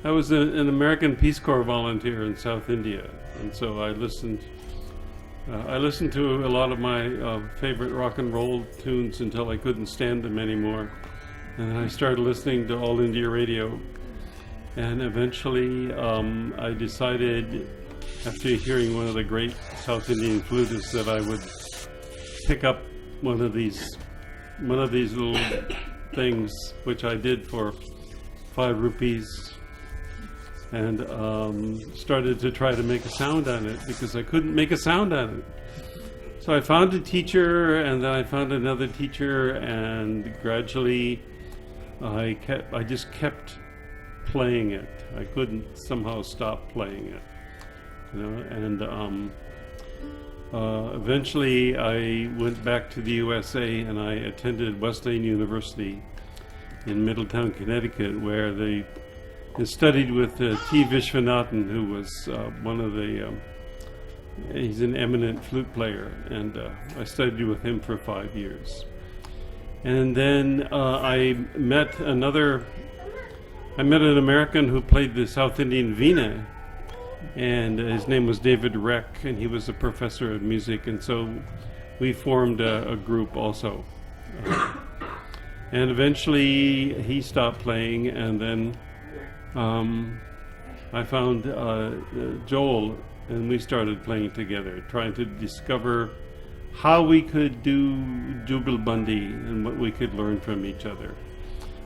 I was an American Peace Corps volunteer in South India, and so I listened to a lot of my favorite rock and roll tunes until I couldn't stand them anymore. And then I started listening to All India Radio. And eventually I decided, after hearing one of the great South Indian flutists, that I would pick up one of these little things, which I did for 5 rupees, and started to try to make a sound on it because I couldn't make a sound on it. So I found a teacher, and then I found another teacher, and gradually I just kept playing it. I couldn't somehow stop playing it, you know. And eventually I went back to the USA, and I attended Wesleyan University in Middletown, Connecticut, where they studied with T. Vishwanathan, who was one of the he's an eminent flute player, and I studied with him for 5 years. And then I met an American who played the South Indian veena, and his name was David Reck, and he was a professor of music, and so we formed a group also. And eventually he stopped playing, and then I found Joel, and we started playing together, trying to discover how we could do Jugalbandi and what we could learn from each other.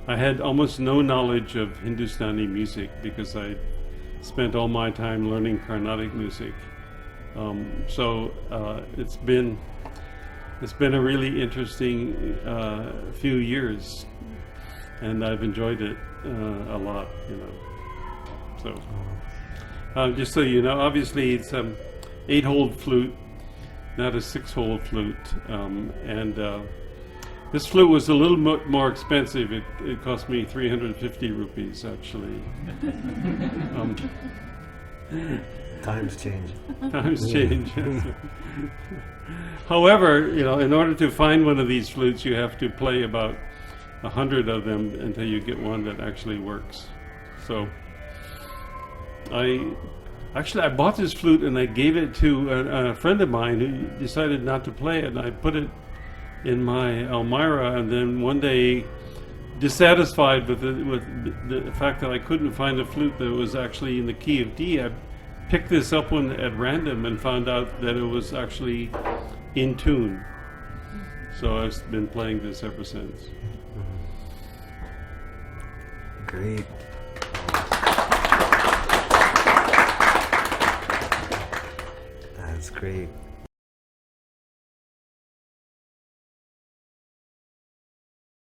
I had almost no knowledge of Hindustani music because I spent all my time learning Carnatic music. So it's been a really interesting few years, and I've enjoyed it a lot, you know. So just so you know, obviously it's 8-hole flute, not a 6-hole flute, and this flute was a little more expensive. It cost me 350 rupees, actually. Times change. Times change. However, you know, in order to find one of these flutes, you have to play about 100 of them until you get one that actually works. So I bought this flute and I gave it to a friend of mine who decided not to play it, and I put it in my Elmira, and then one day, dissatisfied with the fact that I couldn't find a flute that was actually in the key of D, I picked this up one at random and found out that it was actually in tune. So I've been playing this ever since. Great. That's great.